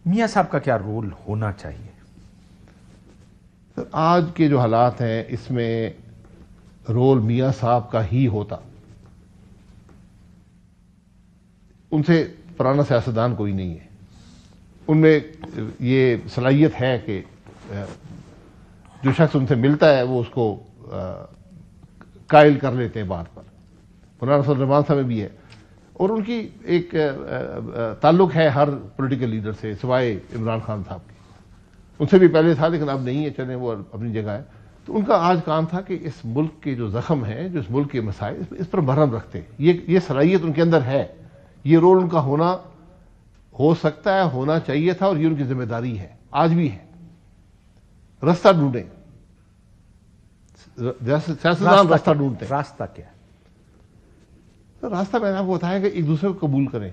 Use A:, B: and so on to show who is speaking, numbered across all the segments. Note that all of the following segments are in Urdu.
A: میاں صاحب کا کیا رول ہونا چاہیے؟
B: آج کے جو حالات ہیں اس میں رول میاں صاحب کا ہی ہوتا. ان سے پرانا سیاستدان کوئی نہیں ہے. ان میں یہ صلاحیت ہے کہ جو شخص ان سے ملتا ہے وہ اس کو قائل کر لیتے ہیں بات پر. مولانا فضل الرحمان صاحب میں بھی ہے، اور ان کی ایک تعلق ہے ہر پولیٹیکل لیڈر سے سوائے عمران خان صاحب کی. ان سے بھی پہلے تھا لیکن اب نہیں ہے، چلیں وہ اپنی جگہ ہے. تو ان کا آج کام تھا کہ اس ملک کے جو زخم ہیں، جو اس ملک کے مسائل، اس پر مرہم رکھتے ہیں. یہ صلاحیت ان کے اندر ہے، یہ رول ان کا ہونا ہو سکتا ہے، ہونا چاہیے تھا، اور یہ ان کی ذمہ داری ہے، آج بھی ہے. رستہ ڈھونڈیں، سیاستدان راستہ ڈھونڈتے ہیں.
A: راستہ کیا ہے؟
B: راستہ میں نے آپ کو بتایا کہ ایک دوسرے کو قبول کریں.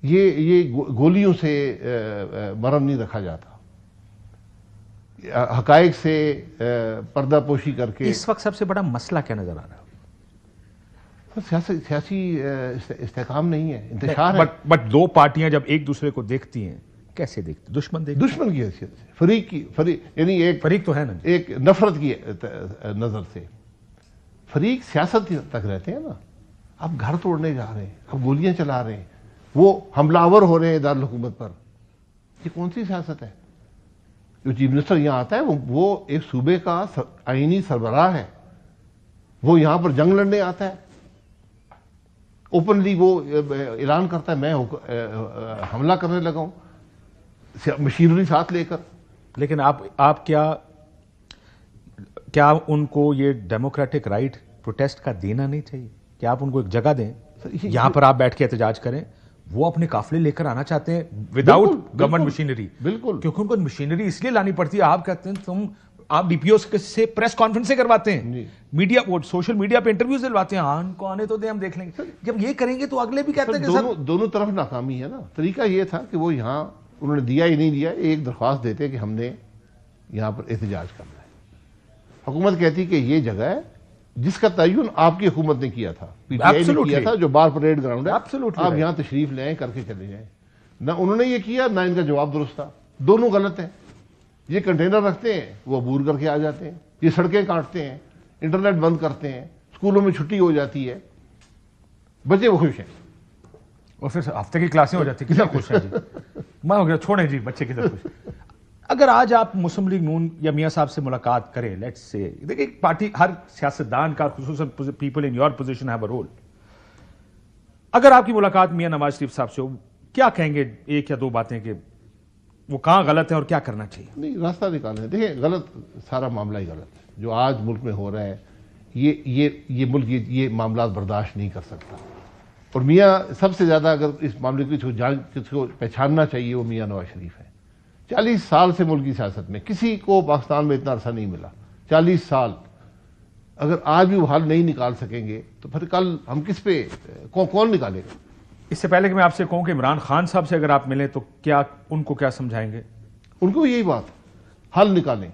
B: یہ گولیوں سے مرہم نہیں رکھا جاتا، حقائق سے پردہ پوشی کر کے.
A: اس وقت سب سے بڑا مسئلہ کیا نظر آ رہا ہے؟
B: سیاسی استحکام نہیں ہے، انتشار ہے.
A: بٹ دو پارٹیاں جب ایک دوسرے کو دیکھتی ہیں کیسے دیکھتی؟ دشمن
B: کی حیثیت سے، فریق یعنی ایک
A: فریق تو ہے نا،
B: ایک نفرت کی نظر سے. فریق سیاست تک رہتے ہیں نا. اب گھر توڑنے جا رہے ہیں، اب گولیاں چلا رہے ہیں، وہ حملہ آور ہو رہے ہیں دارالحکومت پر. یہ کون سی سیاست ہے؟ جو چیف منسٹر یہاں آتا ہے وہ ایک صوبے کا آئینی سربراہ ہے. وہ یہاں پر جنگ لڑنے آتا ہے، اوپنلی وہ اعلان کرتا ہے میں حملہ کرنے لگا ہوں، مشینری ساتھ لے کر. لیکن
A: آپ کیا ان کو یہ ڈیموکریٹک رائٹ پروٹیسٹ کا دینا نہیں چاہیے کہ آپ ان کو ایک جگہ دیں یہاں پر آپ بیٹھ کے احتجاج کریں؟ وہ اپنے قافلے لے کر آنا چاہتے ہیں وداؤٹ گورنمنٹ مشینری.
B: بالکل،
A: کیونکہ ان کو مشینری اس لیے لانی پڑتی ہے. آپ کہتے ہیں آپ ڈی پی او سے پریس کانفرنسیں کرواتے ہیں، میڈیا سوشل میڈیا پہ انٹرویوز دلواتے ہیں. ان کو آنے تو دیں، ہم دیکھ لیں گے. جب یہ کریں گے تو اگلے بھی کہتے ہیں کہ
B: دونوں طرف ناکامی ہے نا. طریقہ یہ تھا کہ وہ یہاں انہوں نے دیا ہی نہیں دیا، ایک درخواست دیتے کہ ہم نے یہاں پر احتجاج کرنا ہے. حکومت کہتی کہ یہ جگہ ہے جس کا تعین آپ کی حکومت نے کیا تھا، پی ٹی آئی نے کیا تھا، جو بار پریڈ گراؤنڈ ہے، آپ یہاں تشریف لے آئیں، کر کے چلے جائیں. نہ انہوں نے یہ کیا، نہ ان کا جواب درست تھا. دونوں غلط ہیں. یہ کنٹینر رکھتے ہیں، وہ عبور کر کے آ جاتے ہیں. یہ سڑکیں کاٹتے ہیں، انٹرنیٹ بند کرتے ہیں، اسکولوں میں چھٹی ہو جاتی ہے، بچے وہ خوش ہیں،
A: اور پھر ہفتے کی کلاسیں ہو جاتی ہیں. کدھر خوش ہیں جی؟ میں ہو گیا چھوڑیں جی، بچے کدھر خوش. اگر آج آپ مسلم لیگ نون یا میاں صاحب سے ملاقات کریں، لیٹس سے، دیکھیں پارٹی، ہر سیاستدان کا، خصوصاً people in your position have a role. اگر آپ کی ملاقات میاں نواز شریف صاحب سے ہو، کیا کہیں گے ایک یا دو باتیں کہ وہ کہاں غلط ہے اور کیا کرنا چاہیے؟
B: نہیں، راستہ نکالنا ہے. دیکھیں غلط، سارا معاملہ ہی غلط ہے جو آج ملک میں ہو رہا ہے. یہ ملک یہ معاملات برداشت نہیں کر سکتا. اور میاں سب سے زیادہ اگر اس معاملے کسی کو پہچاننا چاہیے وہ میاں نواز شریف ہے. 40 سال سے ملک کی سیاست میں کسی کو پاکستان میں اتنا عرصہ نہیں ملا. 40 سال اگر آج بھی وہ حل نہیں نکال سکیں گے تو پھر کل ہم کس پہ کون نکالے گا؟
A: اس سے پہلے کہ میں آپ سے کہوں کہ عمران خان صاحب سے اگر آپ ملیں تو کیا ان کو کیا سمجھائیں گے؟ ان
B: کو یہی بات، حل نکالیں.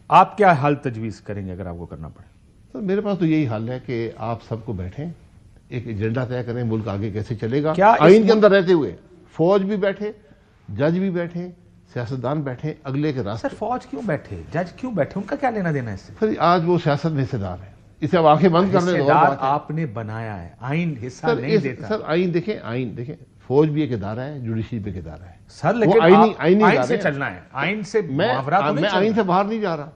A: آپ کیا حل تجویز کریں گے اگر آپ کو کرنا پڑے؟
B: سر میرے پاس تو یہی حل ہے کہ آپ سب کو بیٹھیں، ایک ایجنڈا طے کریں، ملک آگے کیسے چلے گا. آئین کے اندر رہتے ہوئے فوج بھی بیٹھے، جج بھی بیٹھے، سیاستدان بیٹھے، اگلے کے راستے.
A: سر فوج کیوں بیٹھے، جج کیوں بیٹھے، ان کا کیا لینا دینا ہے اس سے؟
B: پھر آج وہ سیاست میں حصے دار ہیں، اسے اب آنکھیں بند کرنے
A: حصے دار آپ نے بنایا ہے، آئین حصہ نہیں دیتا.
B: سر آئین دیکھیں، فوج بھی ایک ادارہ ہے، جوڈیشری بھی ایک ادارہ ہے.
A: سر لیکن آئین سے چلنا ہے، آئین سے محاورہ تو نہیں.
B: میں آئین سے باہر نہیں جا رہا.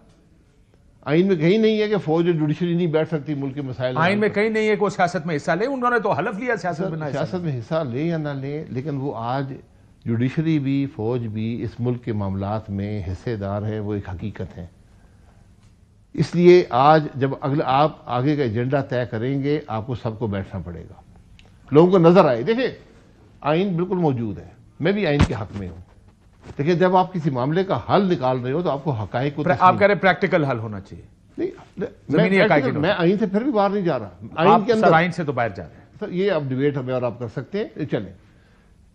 B: آئین میں کہیں نہیں ہے کہ فوج اور جوڈیشری نہیں بیٹھ سکتی ملک کے مسائل.
A: آئین میں کہیں نہیں ہے کہ وہ سیاست میں حصہ لے. انہوں نے تو حلف لیا سیاست
B: میں حصہ لے یا نہ لے، لیکن وہ آج جوڈیشری بھی، فوج بھی اس ملک کے معاملات میں حصے دار ہے. وہ ایک حقیقت ہے. اس لیے آج جب آپ آگے کا ایجنڈا طے کریں گے، آپ کو سب کو بیٹھنا پڑے گا، لوگوں کو نظر آئے. دیکھیں آئین بالکل موجود ہے، میں بھی آئین کے حق میں ہوں، لیکن جب آپ کسی معاملے کا حل نکال رہے ہو تو آپ کو حقائق کو
A: آپ کہہ رہے پریکٹیکل حل ہونا چاہیے.
B: نہیں، میں آئین سے پھر بھی باہر نہیں جا رہا. آئین کے اندر،
A: آئین سے تو باہر جا رہے ہیں
B: سر. یہ اب ڈیبیٹ ہمیں اور آپ کر سکتے ہیں. چلیں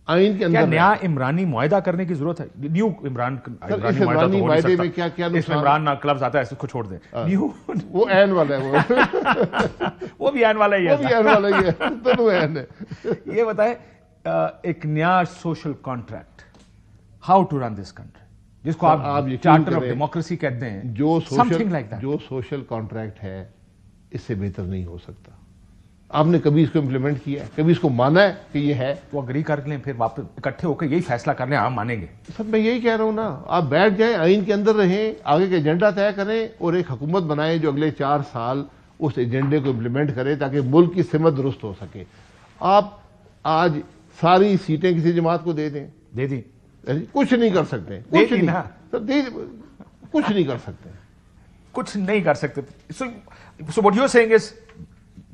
B: آئین کے اندر
A: نیا عمرانی معاہدہ کرنے کی ضرورت ہے. نیو عمرانی
B: معاہدے میں کیا
A: اس میں عمران کلبز آتا ہے، اس کو چھوڑ دیں.
B: وہ عین والا ہے،
A: وہ بھی عین والا ہی ہے،
B: دونوں عین ہے.
A: یہ بتائیں ایک نیا social contract how to run this country جس کو آپ
B: یقین
A: چارٹر آف
B: کریں،
A: ڈیموکریسی کہتے ہیں،
B: جو
A: something like that.
B: جو سوشل کانٹریکٹ ہے اس سے بہتر نہیں ہو سکتا. آپ نے کبھی اس کو امپلیمنٹ کیا ہے؟ کبھی اس کو مانا ہے کہ یہ ہے؟
A: وہ اگری کر لیں، پھر واپس اکٹھے ہو کے یہی فیصلہ کر لیں، ہم مانیں گے.
B: سر میں یہی کہہ رہا ہوں نا، آپ بیٹھ جائیں، آئین کے اندر رہیں، آگے کا ایجنڈا طے کریں اور ایک حکومت بنائیں جو اگلے 4 سال اس ایجنڈے کو امپلیمنٹ کرے تاکہ ملک کی سمت درست ہو سکے. آپ آج ساری سیٹیں کسی جماعت کو دے دیں،
A: دے دی
B: کچھ نہیں کر سکتے، کچھ نہیں سر، کچھ نہیں کر سکتے،
A: کچھ نہیں کر سکتے. سو واٹ یو سیئنگ از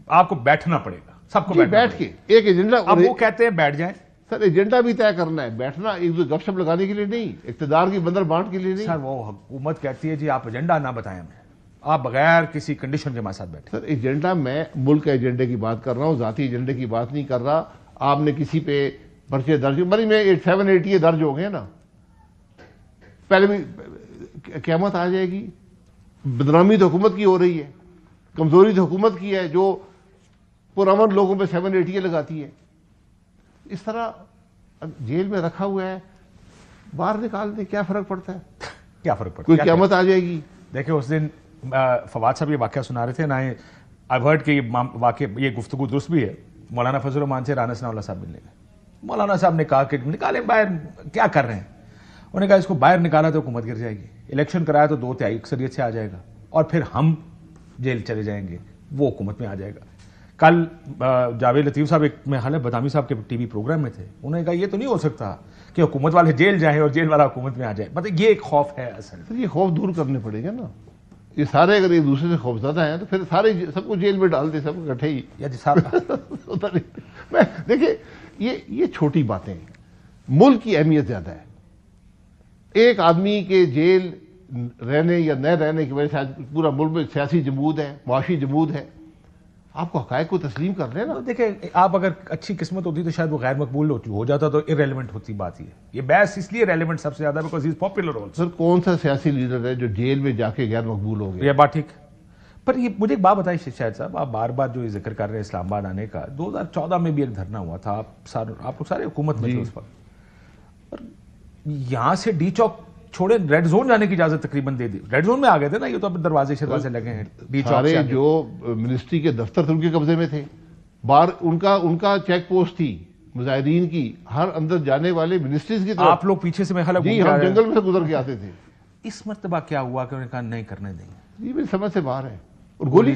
A: آپ کو بیٹھنا پڑے گا، سب کو
B: بیٹھ کے ایک ایجنڈا.
A: اب وہ کہتے ہیں بیٹھ جائیں.
B: سر ایجنڈا بھی طے کرنا ہے، بیٹھنا ایک گپ شپ لگانے کے لیے نہیں، اقتدار کی بندر بانٹ کے لیے نہیں.
A: سر وہ حکومت کہتی ہے جی آپ ایجنڈا نہ بتائیں ہمیں، آپ بغیر کسی کنڈیشن کے ہمارے ساتھ بیٹھے.
B: سر ایجنڈا میں ملک کے ایجنڈے کی بات کر رہا ہوں، ذاتی ایجنڈے کی بات نہیں کر رہا. آپ نے کسی پہ پرچے درج میں 780 درج ہو گئے نا، پہلے بھی قیامت آ جائے گی. بدنامی تو حکومت کی ہو رہی ہے، کمزوری تو حکومت کی ہے جو پرامن لوگوں پہ 780 لگاتی ہے. اس طرح جیل میں رکھا ہوا ہے، باہر نکال دیں، کیا فرق پڑتا ہے؟
A: کیا فرق پڑتا
B: کوئی
A: ہے؟
B: قیامت آ جائے گی.
A: دیکھیں اس دن فواد صاحب یہ واقعہ سنا رہے تھے نا، آئی ہرڈ کہ یہ واقعہ، یہ گفتگو درست بھی ہے. مولانا فضل الرحمان سے رانا ثناء اللہ صاحب ملنے گئے. مولانا صاحب نے کہا کہ نکالیں باہر، کیا کر رہے ہیں؟ انہوں نے کہا اس کو باہر نکالا تو حکومت گر جائے گی، الیکشن کرایا تو 2/3 اکثریت سے آ جائے گا اور پھر ہم جیل چلے جائیں گے، وہ حکومت میں آ جائے گا. کل جاوید لطیف صاحب ایک میں حال ہے بدامی صاحب کے ٹی وی پروگرام میں تھے، انہوں نے کہا یہ تو نہیں ہو سکتا کہ حکومت والے جیل جائیں اور جیل والا حکومت میں آ جائے. مطلب یہ ایک خوف ہے اصل.
B: سر یہ خوف دور کرنے پڑے گا نا. یہ سارے اگر ایک دوسرے سے خوف زدہ ہیں تو پھر سارے سب کو جیل میں ڈال دیں، سب کو اکٹھے ہی.
A: یا جی صاحب
B: میں دیکھیں یہ چھوٹی باتیں ہیں، ملک کی اہمیت زیادہ ہے. ایک آدمی کے جیل رہنے یا نہ رہنے کی وجہ سے آج پورا ملک میں سیاسی جمود ہے، معاشی جمود ہے. آپ کو حقائق کو تسلیم کر لیں نا.
A: دیکھیں آپ اگر اچھی قسمت ہوتی تو شاید وہ غیر مقبول ہو جاتا تو irrelevant ہوتی بات. یہ بحث اس لیے ریلیونٹ سب سے زیادہ because he is popular also.
B: Sir کون سا سیاسی لیڈر ہے جو جیل میں جا کے غیر مقبول ہو گیا؟
A: یہ بات ٹھیک. پر یہ مجھے ایک بات بتائیے شاہد صاحب، آپ بار بار جو یہ ذکر کر رہے ہیں اسلام آباد آنے کا، 2014 میں بھی ایک دھرنا ہوا تھا، آپ لوگ سارے حکومت میں تھے اس وقت. اور یہاں سے ڈی چوک چھوڑے ریڈ زون جانے کی اجازت تقریباً دے دی. ریڈ زون میں آ گئے تھے نا، یہ تو اب دروازے شروازے لگے ہیں. ڈی چوک
B: سارے جو منسٹری کے دفتر تھے ان کے قبضے میں تھے، باہر ان کا چیک پوسٹ تھی مظاہرین کی، ہر اندر جانے والے منسٹریز کی طرف.
A: آپ لوگ پیچھے سے میں خیال
B: جی ہم جنگل میں سے گزر کے آتے تھے.
A: اس مرتبہ کیا ہوا کہ انہوں نے کہا نہیں کرنے دیں گے؟
B: جی میری سمجھ سے باہر ہے. اور گولی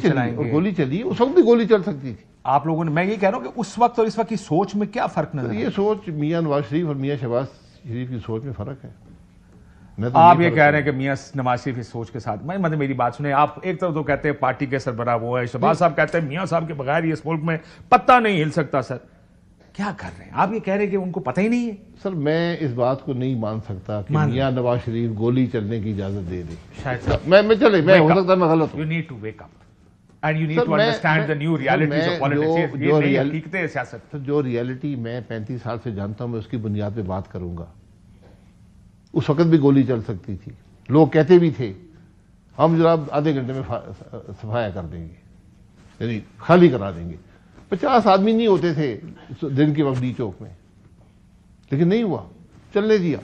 B: چلی، اس وقت بھی گولی چل سکتی تھی.
A: آپ لوگوں نے، میں یہ کہہ رہا ہوں کہ اس وقت اور اس وقت کی سوچ میں کیا فرق نظر؟
B: یہ سوچ میاں نواز شریف اور میاں شہباز شریف کی سوچ میں فرق ہے.
A: آپ یہ کہہ رہے ہیں کہ میاں نواز شریف اس سوچ کے ساتھ، مطلب میری بات سنیں، آپ ایک طرف تو کہتے ہیں پارٹی کے سربراہ وہ ہے، شہباز صاحب کہتے ہیں میاں صاحب کے بغیر اس ملک میں پتہ نہیں ہل سکتا. سر کیا کر رہے ہیں آپ؟ یہ کہہ رہے ہیں کہ ان کو پتہ ہی نہیں ہے.
B: سر میں اس بات کو نہیں مان سکتا کہ میاں نواز شریف گولی چلنے کی اجازت دے دے.
A: شاید صاحب
B: میں ہو سکتا ہے میں غلط ہوں.
A: You need to wake up and you need to understand the new realities of politics. یہ نئی حقیقتیں ہیں سیاست.
B: جو ریالٹی میں 35 سال سے جانتا ہوں میں اس کی بنیاد پہ بات کروں گا. اس وقت بھی گولی چل سکتی تھی، لوگ کہتے بھی تھے ہم جناب آدھے گھنٹے میں صفایا کر دیں گے، یعنی خالی کرا دیں گے. 50 آدمی نہیں ہوتے تھے دن کے وقت ڈی چوک میں، لیکن نہیں ہوا، چلنے دیا.